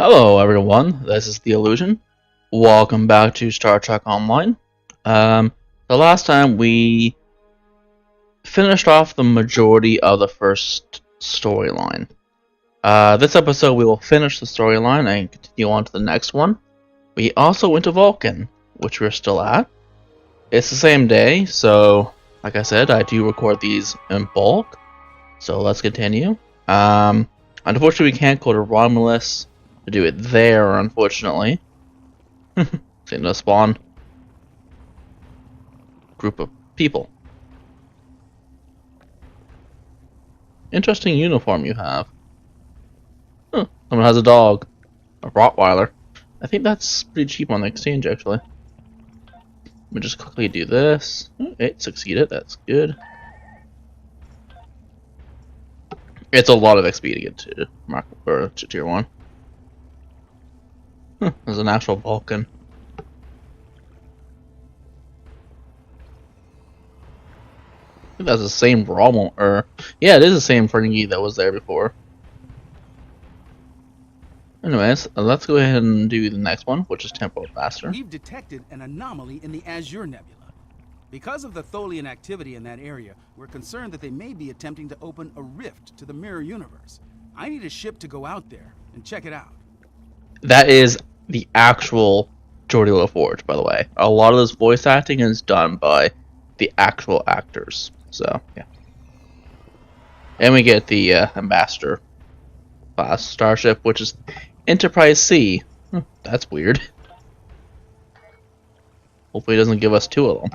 Hello everyone, this is The Illusion. Welcome back to Star Trek Online. The last time we finished off the majority of the first storyline. This episode we will finish the storyline and continue on to the next one. We also went to Vulcan, which we're still at. It's the same day, so like I said, I do record these in bulk. So let's continue. Unfortunately we can't go to Romulus to do it there, unfortunately. Seem to spawn group of people. Interesting uniform you have. Huh, someone has a dog. A Rottweiler. I think that's pretty cheap on the exchange, actually. Let me just quickly do this. It succeeded, that's good. It's a lot of XP to get to tier 1. There's an actual Vulcan. I think that's the same Rommel, yeah, it is the same Ferengi that was there before. Anyways, let's go ahead and do the next one, which is Temporal Faster. We've detected an anomaly in the Azure Nebula. Because of the Tholian activity in that area, we're concerned that they may be attempting to open a rift to the mirror universe. I need a ship to go out there and check it out. That is the actual Geordi LaForge, by the way. A lot of this voice acting is done by the actual actors. So, yeah. And we get the Ambassador class starship, which is Enterprise C. That's weird. Hopefully it doesn't give us 2 of them.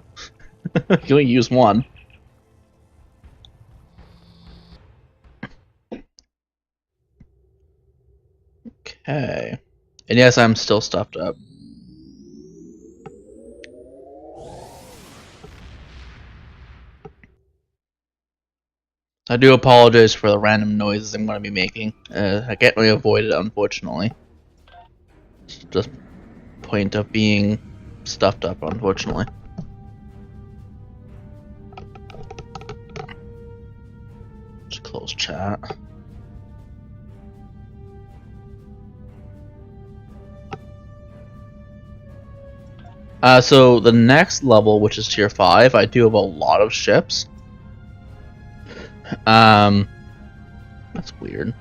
You only use 1. Okay. And yes, I'm still stuffed up. I do apologize for the random noises I'm going to be making. I can't really avoid it, unfortunately. It's just point of being stuffed up, unfortunately. Just close chat. So the next level, which is tier 5, I do have a lot of ships. That's weird.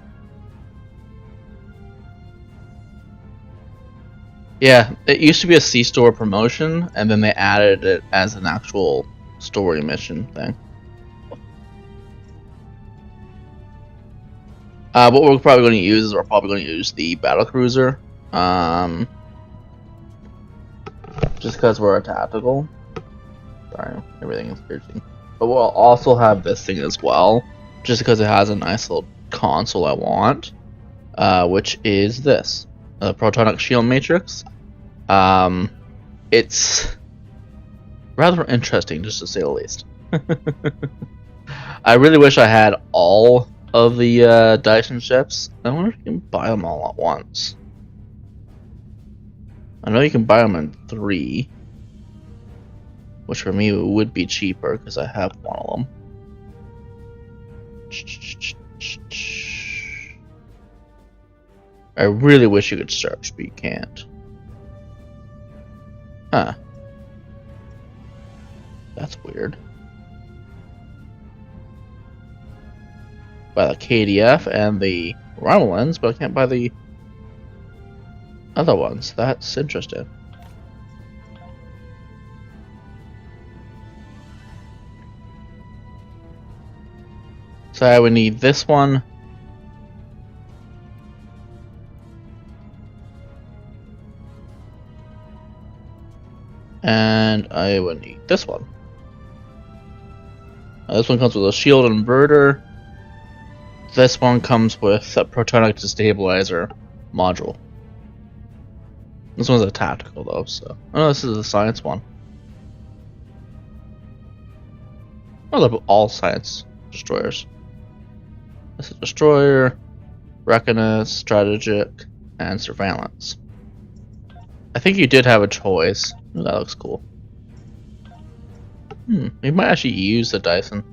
Yeah, it used to be a C-store promotion, and then they added it as an actual story mission thing. What we're probably going to use is we're probably going to use the battlecruiser. Just because we're a tactical. Sorry, everything is piercing. But we'll also have this thing as well, just because it has a nice little console I want, which is this, the Protonic Shield Matrix. It's rather interesting, just to say the least. I really wish I had all of the Dyson ships. I wonder if you can buy them all at once. I know you can buy them in 3, which for me would be cheaper because I have one of them. I really wish you could search, but you can't. Huh. That's weird. Buy the KDF and the Romulans, but I can't buy the other ones. That's interesting. So I would need this one. And I would need this one. This one comes with a shield inverter. This one comes with a protonic destabilizer module. This one's a tactical though, so. Oh no, this is the science one. Oh, they're all science destroyers. This is destroyer, reckoness, strategic, and surveillance. I think you did have a choice. Ooh, that looks cool. We might actually use the Dyson.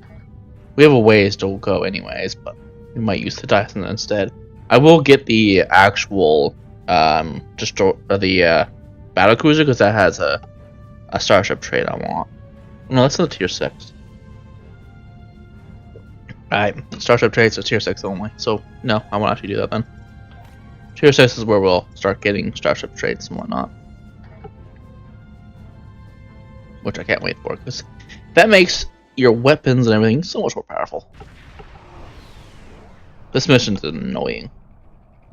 We have a ways to go anyways, but we might use the Dyson instead. I will get the actual the battle cruiser, because that has a starship trait I want. No, that's not tier 6. Alright, starship traits are tier 6 only, so no, I won't actually do that then. Tier 6 is where we'll start getting starship traits and whatnot. Which I can't wait for, because that makes your weapons and everything so much more powerful. This mission's annoying,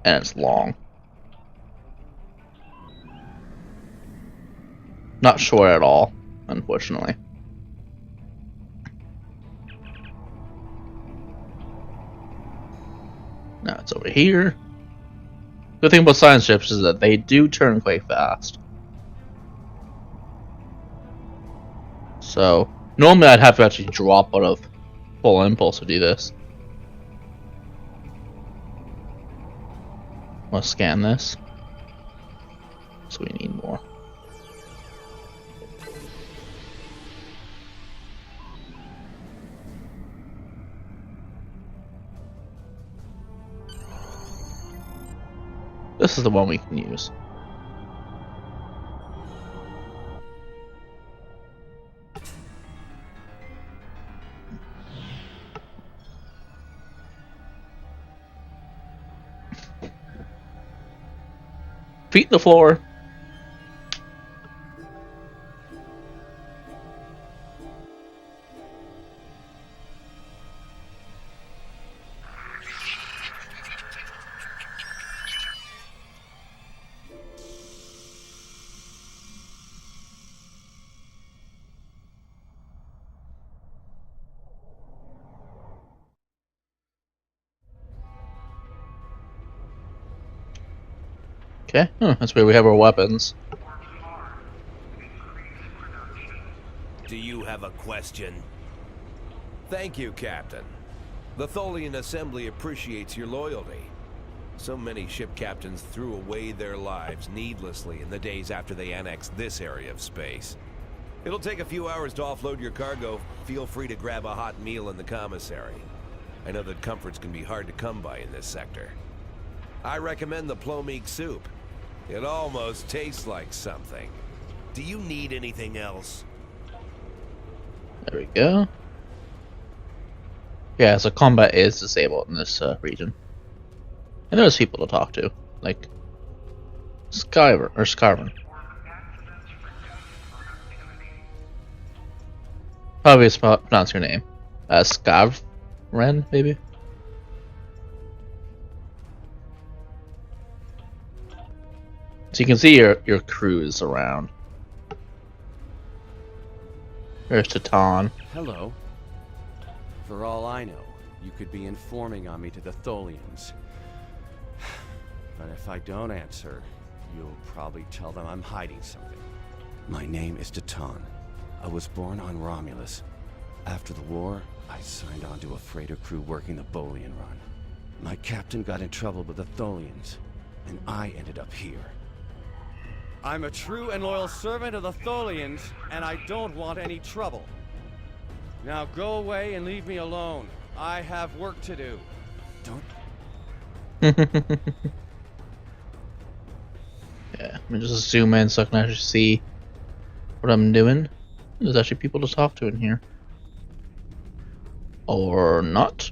and it's long. Not short at all, unfortunately. Now it's over here. Good thing about science ships is that they do turn quite fast. So, normally I'd have to actually drop out of full impulse to do this. Let's scan this. So we need more. This is the one we can use. Feet the floor. Okay, that's where we have our weapons. Do you have a question? Thank you, Captain. The Tholian Assembly appreciates your loyalty. So many ship captains threw away their lives needlessly in the days after they annexed this area of space. It'll take a few hours to offload your cargo. Feel free to grab a hot meal in the commissary. I know that comforts can be hard to come by in this sector. I recommend the Plomeek soup. It almost tastes like something. Do you need anything else? There we go. Yeah, so combat is disabled in this region. And there's people to talk to, like Skyver. Probably pronounce your name. Skavren, maybe? So you can see your crews around. There's Tatan. Hello. For all I know, you could be informing on me to the Tholians. But if I don't answer, you'll probably tell them I'm hiding something. My name is Tatan. I was born on Romulus. After the war, I signed on to a freighter crew working the Bolian run. My captain got in trouble with the Tholians, and I ended up here. I'm a true and loyal servant of the Tholians, and I don't want any trouble. Now go away and leave me alone. I have work to do. Don't... Yeah, let me just zoom in so I can actually see what I'm doing. There's actually people to talk to in here. Or not.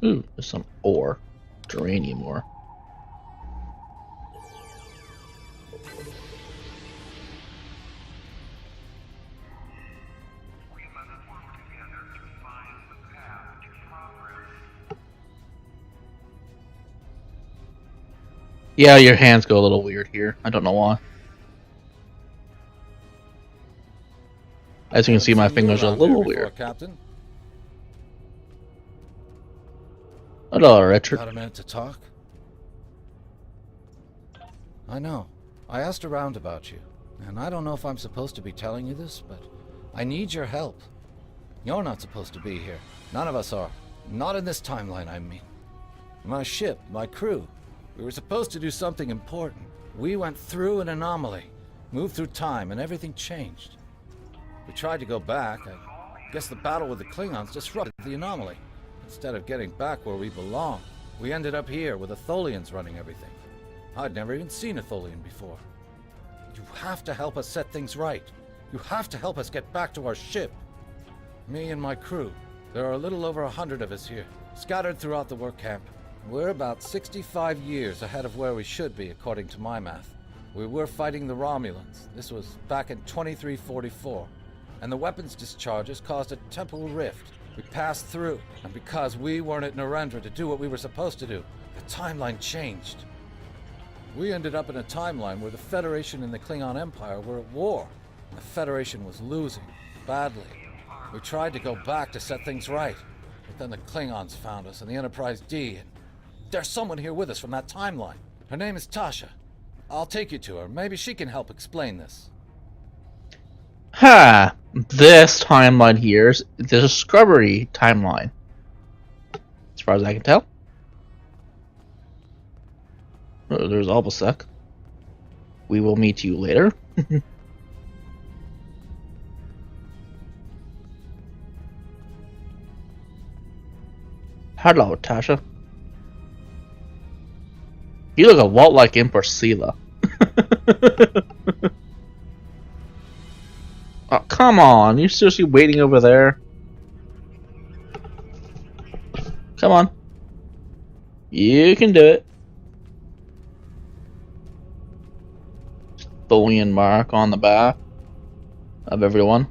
Ooh, there's some ore. Geranium ore. Yeah, your hands go a little weird here. I don't know why. As you can see, my fingers are a little weird. Captain. Hello, Richard. Got a minute to talk? I know. I asked around about you, and I don't know if I'm supposed to be telling you this, but I need your help. You're not supposed to be here. None of us are. Not in this timeline, I mean. My ship, my crew, we were supposed to do something important. We went through an anomaly, moved through time, and everything changed. We tried to go back. Guess the battle with the Klingons disrupted the anomaly. Instead of getting back where we belong, we ended up here with the Tholians running everything. I'd never even seen a Tholian before. You have to help us set things right. You have to help us get back to our ship. Me and my crew. There are a little over 100 of us here, scattered throughout the work camp. We're about 65 years ahead of where we should be, according to my math. We were fighting the Romulans. This was back in 2344. And the weapons discharges caused a temporal rift. We passed through, and because we weren't at Narendra to do what we were supposed to do, the timeline changed. We ended up in a timeline where the Federation and the Klingon Empire were at war. And the Federation was losing, badly. We tried to go back to set things right, but then the Klingons found us and the Enterprise D, and there's someone here with us from that timeline. Her name is Tasha. I'll take you to her. Maybe she can help explain this. Ha! This timeline here is the Discovery timeline. As far as I can tell. Oh, there's Albusek. We will meet you later. Hello, Tasha. You look a lot like Empress Sela. Oh, come on. You're seriously waiting over there? Come on. You can do it. Tholian mark on the back of everyone.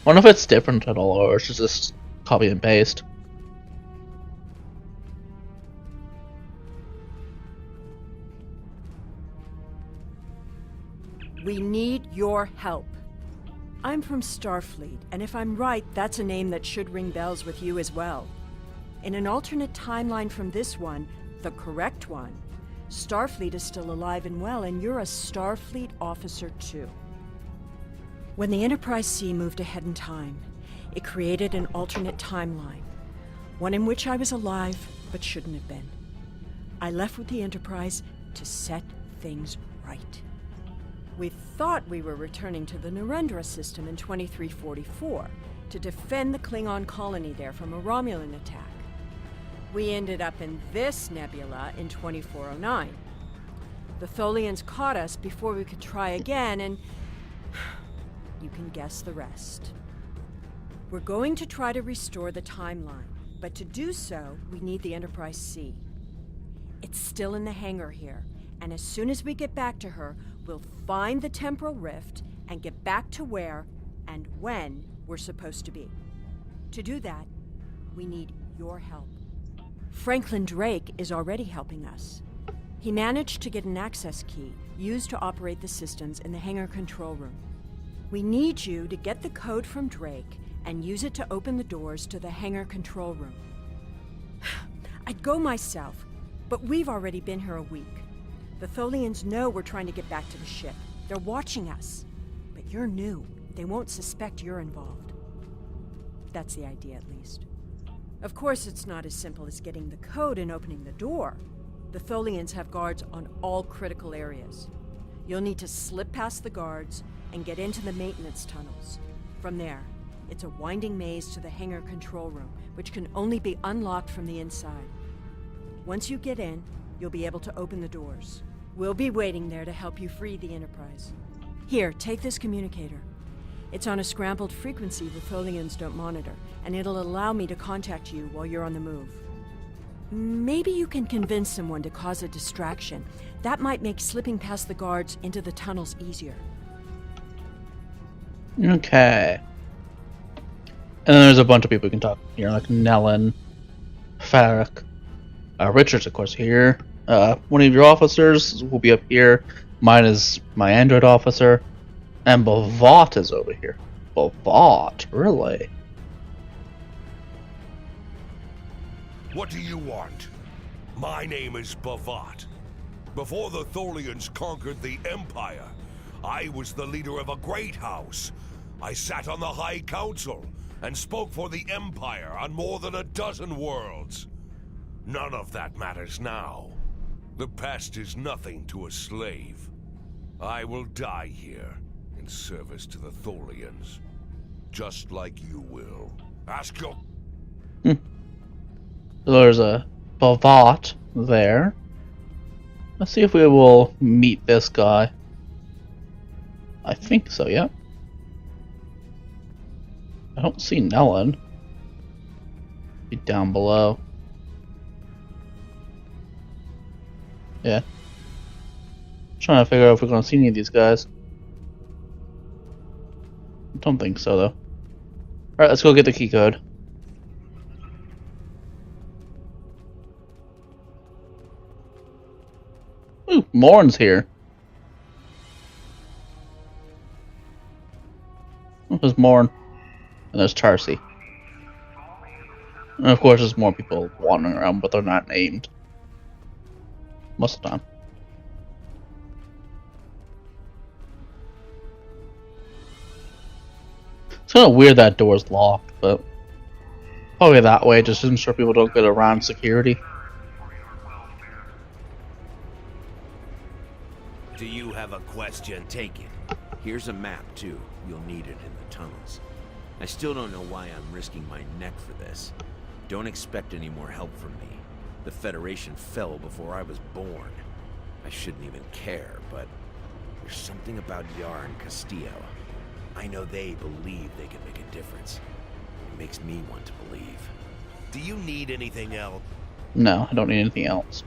Wonder if it's different at all, or it's just copy and paste. We need your help. I'm from Starfleet, and if I'm right, that's a name that should ring bells with you as well. In an alternate timeline from this one, the correct one, Starfleet is still alive and well, and you're a Starfleet officer too. When the Enterprise C moved ahead in time, it created an alternate timeline, one in which I was alive but shouldn't have been. I left with the Enterprise to set things right. We thought we were returning to the Narendra system in 2344 to defend the Klingon colony there from a Romulan attack. We ended up in this nebula in 2409. The Tholians caught us before we could try again, and you can guess the rest. We're going to try to restore the timeline, but to do so, we need the Enterprise C. It's still in the hangar here, and as soon as we get back to her, we'll find the temporal rift and get back to where and when we're supposed to be. To do that, we need your help. Franklin Drake is already helping us. He managed to get an access key used to operate the systems in the hangar control room. We need you to get the code from Drake and use it to open the doors to the hangar control room. I'd go myself, but we've already been here a week. The Tholians know we're trying to get back to the ship. They're watching us. But you're new. They won't suspect you're involved. That's the idea, at least. Of course, it's not as simple as getting the code and opening the door. The Tholians have guards on all critical areas. You'll need to slip past the guards and get into the maintenance tunnels. From there, it's a winding maze to the hangar control room, which can only be unlocked from the inside. Once you get in, you'll be able to open the doors. We'll be waiting there to help you free the Enterprise. Here, take this communicator. It's on a scrambled frequency the Tholians don't monitor, and it'll allow me to contact you while you're on the move. Maybe you can convince someone to cause a distraction. That might make slipping past the guards into the tunnels easier. Okay. And then there's a bunch of people we can talk here, like Nellen, Farrak, Richard's of course here. One of your officers will be up here. Mine is my android officer. And Bavat is over here. Bavat, really? What do you want? My name is Bavat. Before the Tholians conquered the Empire, I was the leader of a great house. I sat on the High Council and spoke for the Empire on more than a dozen worlds. None of that matters now. The past is nothing to a slave. I will die here in service to the Tholians. just like you will. Ask your... There's a Bavat there. Let's see if we will meet this guy. I think so, yeah. I don't see Nellen. Be down below. Yeah. Trying to figure out if we're gonna see any of these guys. Don't think so though. Alright, let's go get the key code. Ooh, Morn's here. There's Morn. And there's Tarsi. And of course there's more people wandering around, but they're not named. Most of the time. It's kind of weird that door's locked, but probably that way, just to ensure people don't get around security. Do you have a question? Take it. Here's a map, too. You'll need it in the tunnels. I still don't know why I'm risking my neck for this. Don't expect any more help from me. The Federation fell before I was born. I shouldn't even care, but there's something about Yar and Castillo. I know they believe they can make a difference. It makes me want to believe. Do you need anything else? No, I don't need anything else.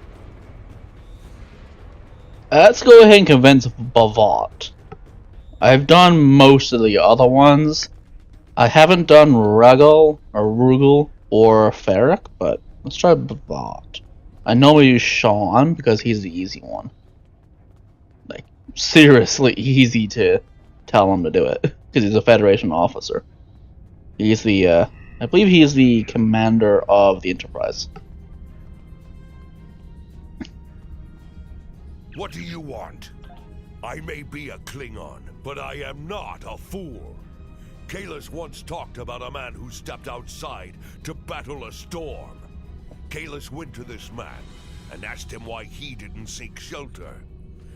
Let's go ahead and convince Bavat. I've done most of the other ones. I haven't done Rugal or Ferric, but let's try Bavat. I normally use Sean because he's the easy one. Like, seriously easy to tell him to do it because he's a Federation officer. He's the, I believe he is the commander of the Enterprise. What do you want? I may be a Klingon, but I am not a fool. Kahless once talked about a man who stepped outside to battle a storm. Kahless went to this man and asked him why he didn't seek shelter.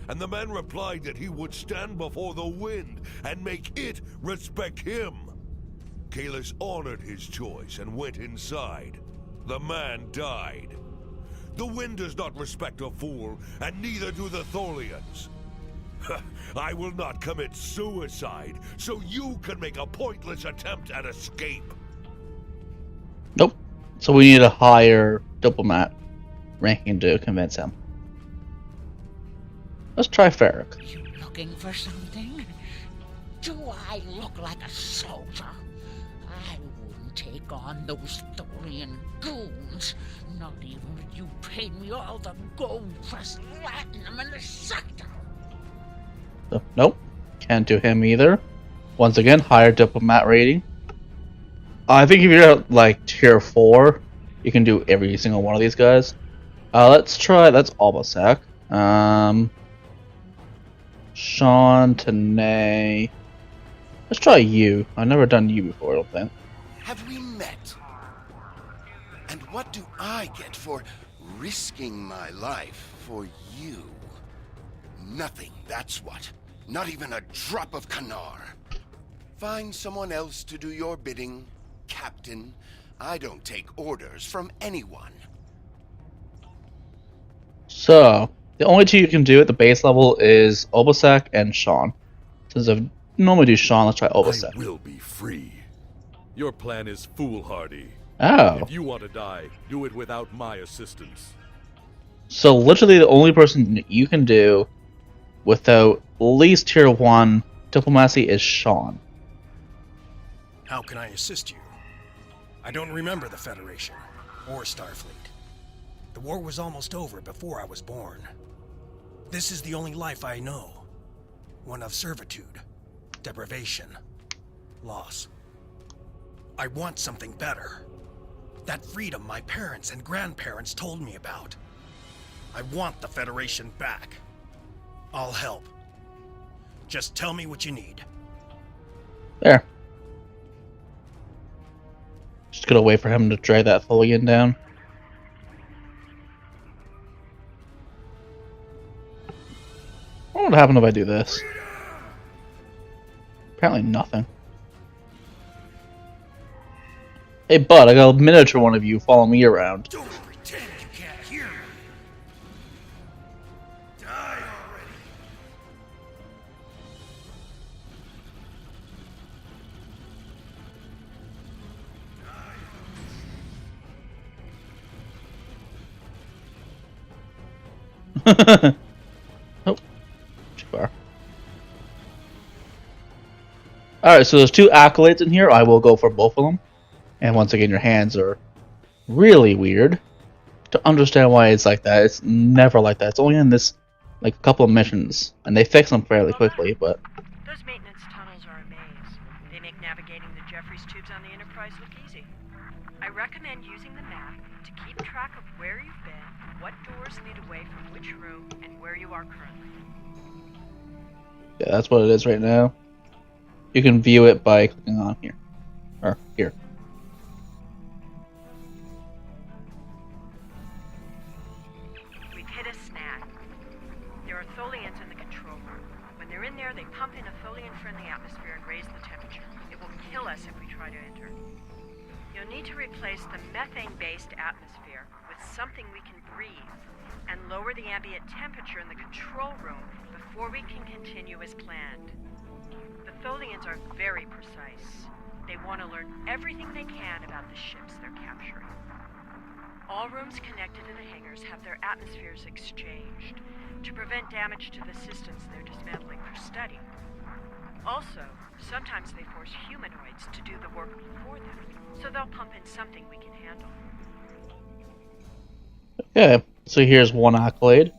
And the man replied that he would stand before the wind and make it respect him. Kahless honored his choice and went inside. The man died. The wind does not respect a fool, and neither do the Tholians. I will not commit suicide, so you can make a pointless attempt at escape. Nope. So we need a higher diplomat ranking to convince him. Let's try Ferric. You looking for something? Do I look like a soldier? I wouldn't take on those Thorian goons. Not even if you paid me all the gold plus platinum in the sector. Nope. Can't do him either. Once again, higher diplomat rating. I think if you're at like tier 4, you can do every single one of these guys. Let's try, that's Albasak. Sean, Tanae. Let's try you. I've never done you before, I don't think. Have we met? And what do I get for risking my life for you? Nothing, that's what. Not even a drop of Kanar. Find someone else to do your bidding, Captain. I don't take orders from anyone. So, the only two you can do at the base level is Obasak and Sean. Since I normally do Sean, let's try Obasak. I will be free. Your plan is foolhardy. Oh. If you want to die, do it without my assistance. So literally the only person you can do without at least tier 1 diplomacy is Sean. How can I assist you? I don't remember the Federation, or Starfleet. The war was almost over before I was born. This is the only life I know. One of servitude, deprivation, loss. I want something better. That freedom my parents and grandparents told me about. I want the Federation back. I'll help. Just tell me what you need. There. Just gotta wait for him to drag that Tholian down. What would happen if I do this? Apparently nothing. Hey, bud, I got a miniature one of you following me around. Don't pretend you can't hear me. Die already. Oh, too far. Alright, so there's 2 accolades in here. I will go for both of them. And once again, your hands are really weird. To understand why it's like that, it's never like that. It's only in this, like, a couple of missions. And they fix them fairly quickly, but... Those maintenance tunnels are a maze. They make navigating the Jeffries tubes on the Enterprise look easy. I recommend using the map to keep track of where you've been, what doors lead away from which room, and where you are currently. Yeah, that's what it is right now. You can view it by clicking on here. Or here. We've hit a snag. There are Tholians in the control room. When they're in there, they pump in a Tholian-friendly atmosphere and raise the temperature. It will kill us if we try to enter. You'll need to replace the methane-based atmosphere with something we can breathe, and lower the ambient temperature in the control room before we can continue as planned. The Tholians are very precise. They want to learn everything they can about the ships they're capturing. All rooms connected to the hangars have their atmospheres exchanged to prevent damage to the systems they're dismantling for study. Also, sometimes they force humanoids to do the work for them, so they'll pump in something we can handle. Okay, so here's 1 accolade.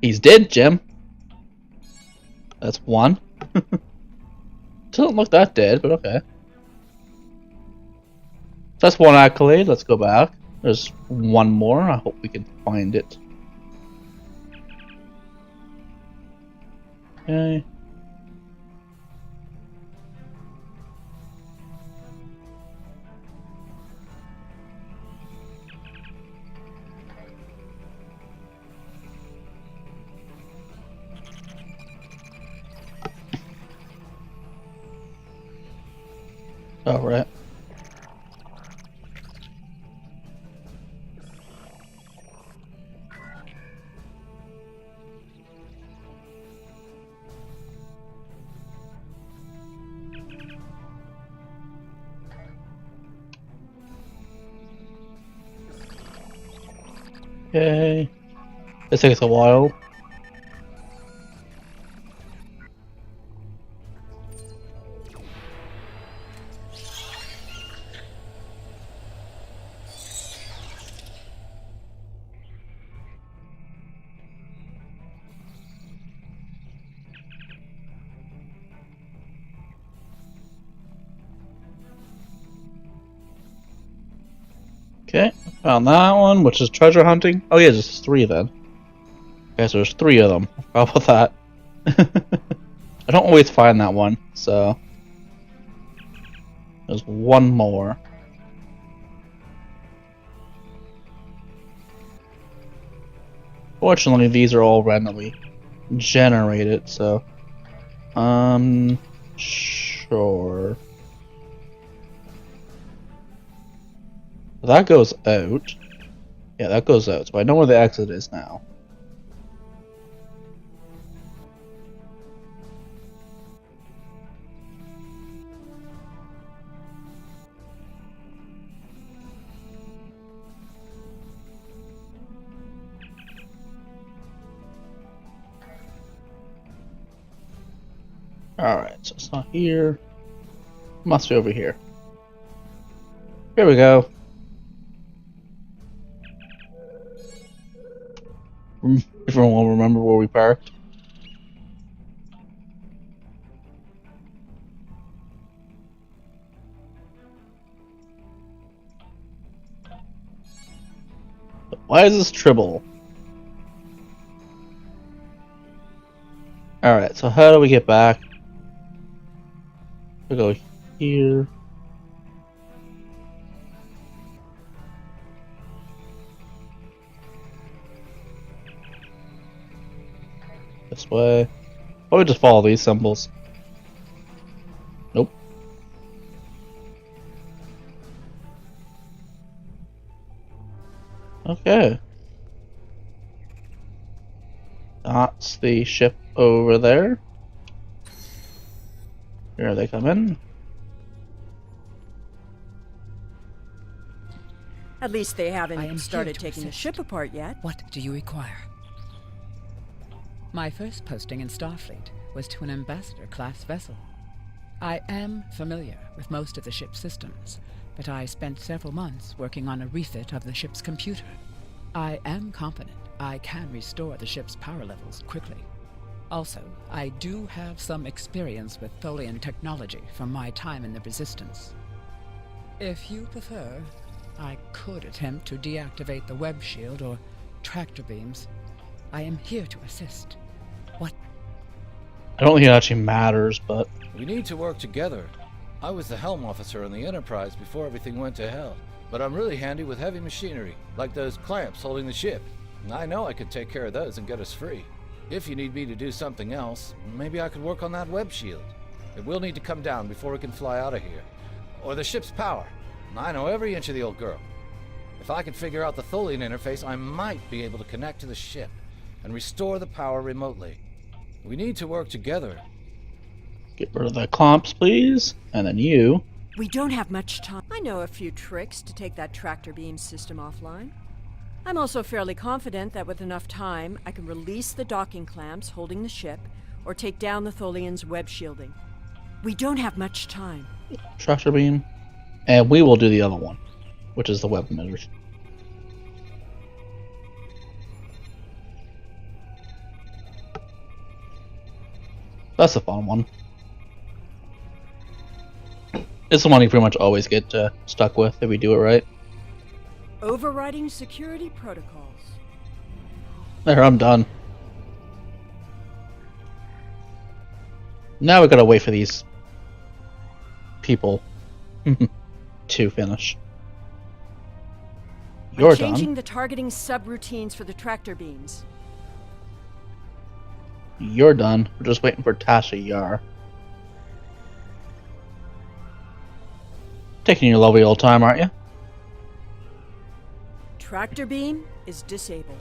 He's dead, Jim. That's 1. Doesn't look that dead, but okay. So that's 1 accolade. Let's go back. There's 1 more. I hope we can find it. Okay. All right. Okay. This takes a while. Okay, found that one, which is treasure hunting. Oh yeah, just 3 then. Okay, so there's 3 of them. How about that? I don't always find that one, so... There's 1 more. Fortunately, these are all randomly generated, so... Sure. That goes out. Yeah, that goes out. So I know where the exit is now. Alright, so it's not here. Must be over here. Here we go. Everyone will remember where we parked. Why is this Tribble? Alright, so how do we get back? We go here. This way. Or we just follow these symbols. Nope. Okay. That's the ship over there. Here they come in. At least they I haven't am started here to taking the assist. ship apart yet. What do you require? My first posting in Starfleet was to an ambassador-class vessel. I am familiar with most of the ship's systems, but I spent several months working on a refit of the ship's computer. I am confident I can restore the ship's power levels quickly. Also, I do have some experience with Tholian technology from my time in the Resistance. If you prefer, I could attempt to deactivate the web shield or tractor beams. I am here to assist. What? I don't think it actually matters, but We need to work together. I was the helm officer on the Enterprise before everything went to hell, but I'm really handy with heavy machinery, like those clamps holding the ship. I know I could take care of those and get us free. If you need me to do something else, maybe I could work on that web shield. It will need to come down before we can fly out of here. Or the ship's power. I know every inch of the old girl. If I could figure out the Tholian interface, I might be able to connect to the ship and restore the power remotely. We need to work together. get rid of the clamps, please. And then you. We don't have much time. I know a few tricks to take that tractor beam system offline. I'm also fairly confident that with enough time, I can release the docking clamps holding the ship, or take down the Tholian's web shielding. We don't have much time. Tractor beam. And we will do the other one, which is the web emitters. That's the fun one. It's the one you pretty much always get stuck with if we do it right. Overriding security protocols. There, I'm done. Now we gotta wait for these people to finish. You're I'm changing done. the targeting subroutines for the tractor beams. You're done. We're just waiting for Tasha Yar. Taking your lovely old time, aren't you? Tractor beam is disabled.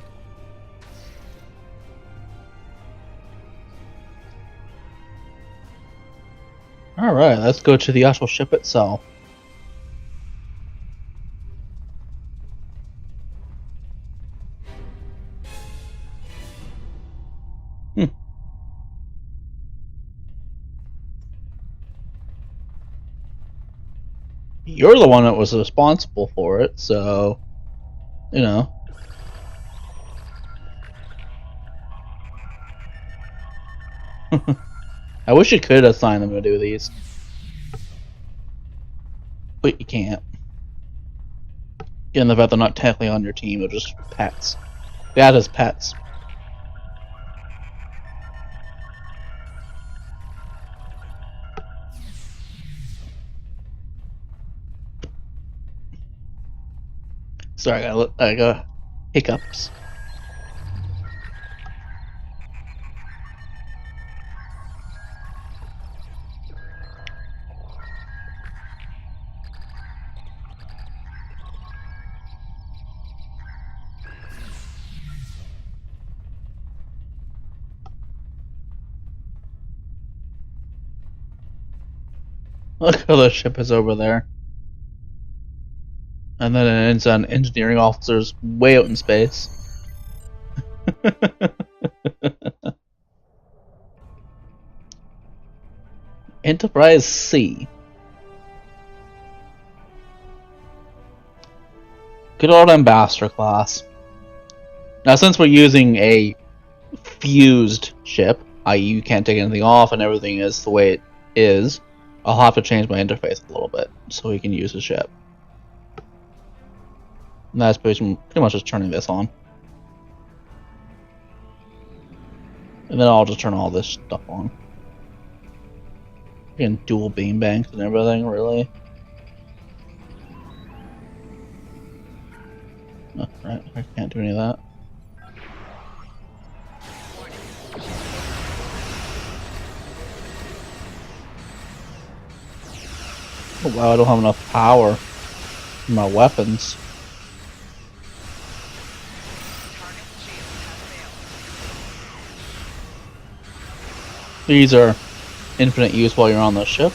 Alright, let's go to the actual ship itself. You're the one that was responsible for it, so, you know. I wish you could assign them to do these. But you can't. Given the fact they're not technically on your team, they're just pets. Bad as pets. Sorry, I got hiccups. Look how the ship is over there. And then it ends on engineering officers way out in space. Enterprise C. Good old Ambassador class. Now, since we're using a fused ship, i.e. you can't take anything off and everything is the way it is, I'll have to change my interface a little bit so we can use the ship. And that's pretty much just turning this on. And then I'll just turn all this stuff on. Again, dual beam banks and everything, really. Oh, right, I can't do any of that. Oh wow, I don't have enough power for my weapons. These are infinite use while you're on the ship.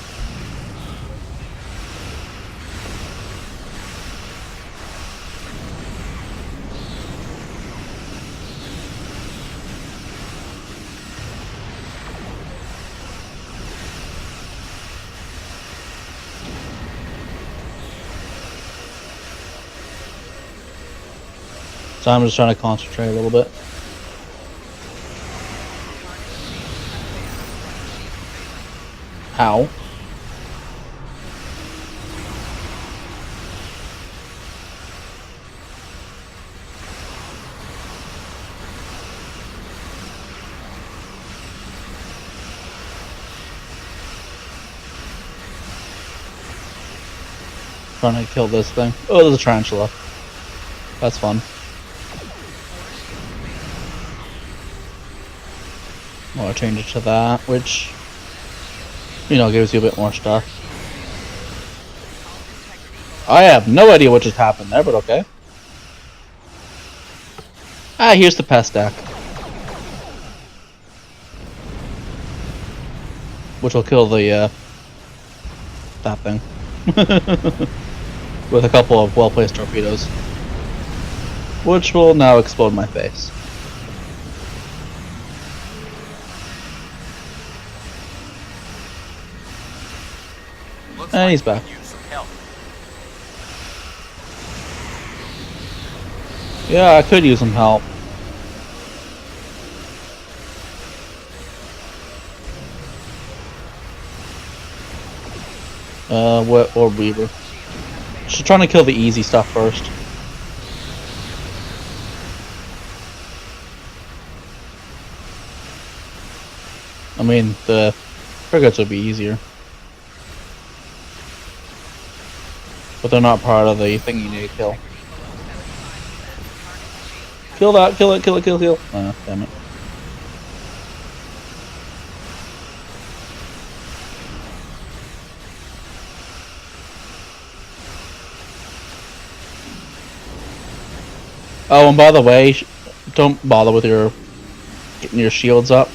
So I'm just trying to concentrate a little bit. How? Trying to kill this thing. Oh, there's a tarantula. That's fun. I'll change it to that, which, you know, gives you a bit more stuff. I have no idea what just happened there, but okay. Ah, here's the pest deck. Which will kill the, that thing. With a couple of well-placed torpedoes. Which will now explode my face. And he's back. Yeah, I could use some help. Or Weaver. Just trying to kill the easy stuff first. I mean, the frigates would be easier. But they're not part of the thing you need to kill. Kill that, kill it, kill it, kill it, kill. Ah, damn it. Oh, and by the way, don't bother with getting your shields up.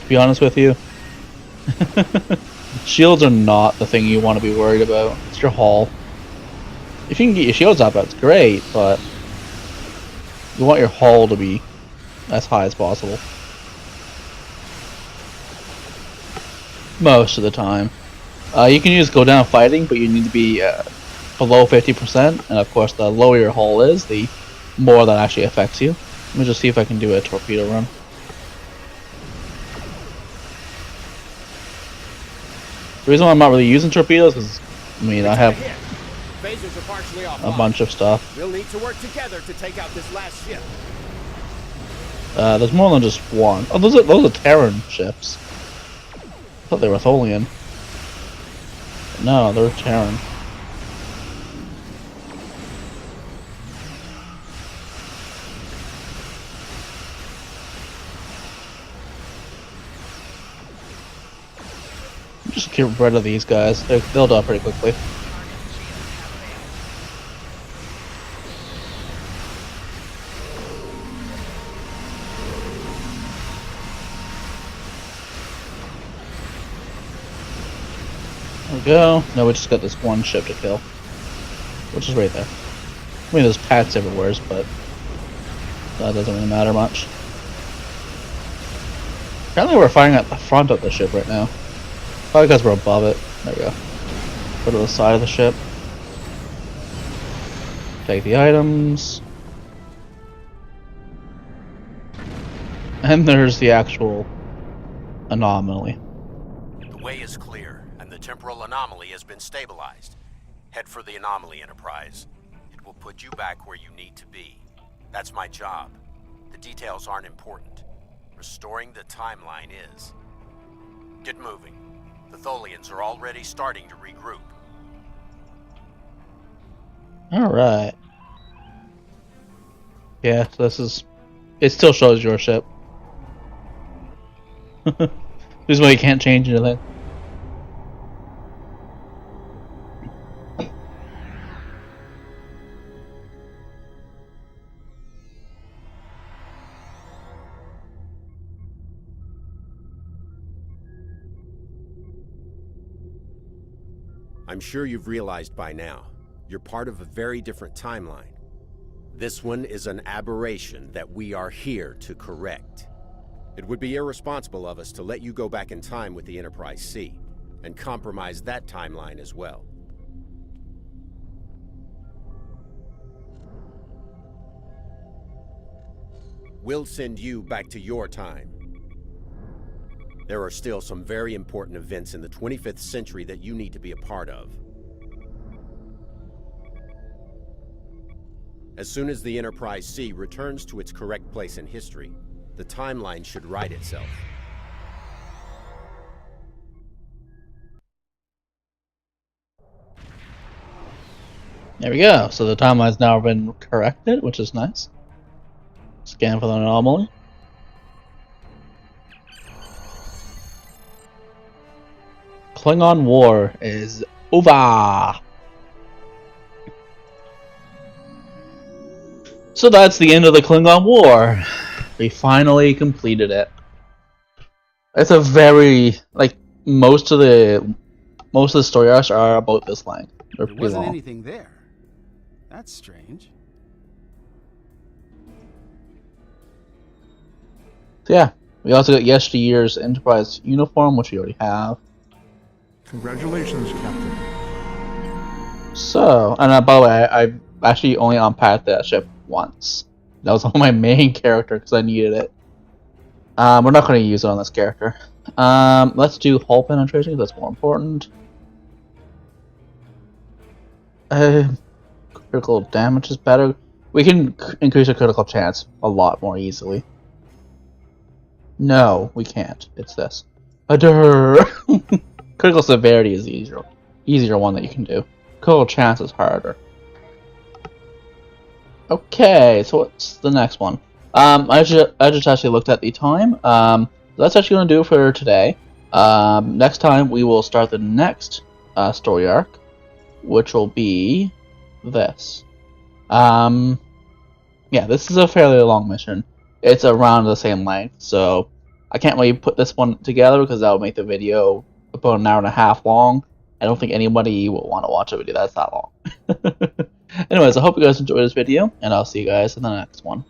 To be honest with you. Shields are not the thing you want to be worried about. It's your hull. If you can get your shields up, that's great, but you want your hull to be as high as possible. Most of the time. You can use go down fighting, but you need to be below 50%, and of course the lower your hull is, the more that actually affects you. Let me just see if I can do a torpedo run. The reason why I'm not really using torpedoes is, I mean, I have a bunch of stuff. We'll need to work together to take out this last ship. There's more than just one. Oh, those are Terran ships. I thought they were Tholian. No, they're Terran. Just get rid of these guys. They'll die pretty quickly. There we go. Now we just got this one ship to kill. Which is right there. I mean, there's pats everywhere, but that doesn't really matter much. Apparently we're firing at the front of the ship right now. Probably because we're above it. There we go. Go to the side of the ship. Take the items. And there's the actual anomaly. The way is clear, and the temporal anomaly has been stabilized. Head for the anomaly, Enterprise. It will put you back where you need to be. That's my job. The details aren't important. Restoring the timeline is. Get moving. The Tholians are already starting to regroup. Alright. Yeah, so this is... It still shows your ship. This is why you can't change anything. I'm sure you've realized by now, you're part of a very different timeline. This one is an aberration that we are here to correct. It would be irresponsible of us to let you go back in time with the Enterprise C, and compromise that timeline as well. We'll send you back to your time. There are still some very important events in the 25th century that you need to be a part of. As soon as the Enterprise C returns to its correct place in history, the timeline should right itself. There we go. So the timeline's now been corrected, which is nice. Scan for the anomaly. Klingon War is over. So that's the end of the Klingon War. We finally completed it. It's a very, like, most of the story arcs are about this length. They're There pretty wasn't long. anything there. That's strange. So yeah, we also got yesteryear's Enterprise uniform, which we already have. Congratulations, Captain. So, and by the way, I actually only unpacked that ship once. That was on my main character because I needed it. We're not going to use it on this character. Let's do hull penetration because that's more important. Critical damage is better. We can increase our critical chance a lot more easily. No, we can't. It's this. Critical severity is the easier one that you can do. Critical chance is harder. Okay, so what's the next one? I just actually looked at the time. That's actually going to do it for today. Next time we will start the next story arc, which will be this. Yeah, this is a fairly long mission. It's around the same length, so I can't really put this one together because that would make the video about an hour and a half long. I don't think anybody will want to watch a video that's that long. Anyways, I hope you guys enjoyed this video, and I'll see you guys in the next one.